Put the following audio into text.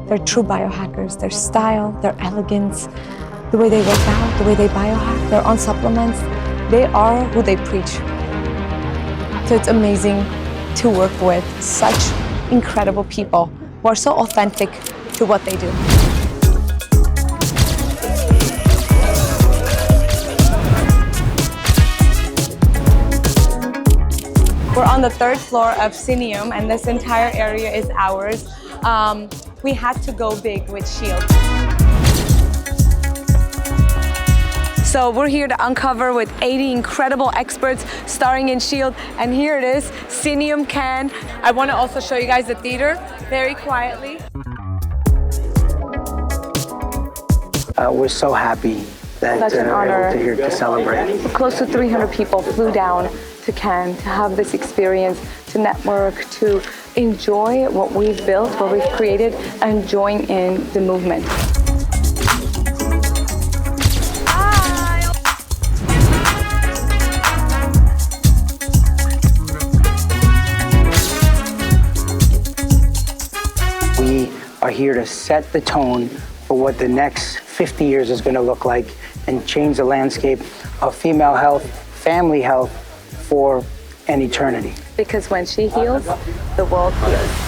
They're true biohackers. Their style, their elegance, the way they work out, the way they biohack, they're on supplements. They are who they preach. So it's amazing to work with such incredible people who are so authentic to what they do. We're on the 3rd floor of Cineum, and this entire area is ours. We had to go big with sHEALed. So we're here to uncover with 80 incredible experts starring in sHEALed, and here it is, Cineum Cannes. I want to also show you guys the theater very quietly. We're so happy that we're able to here to celebrate. Close to 300 people flew down to Cannes to have this experience, to network, to enjoy what we've built, what we've created, and join in the movement. We are here to set the tone for what the next 50 years is going to look like and change the landscape of female health, family health, for an eternity. Because when she heals, the world heals.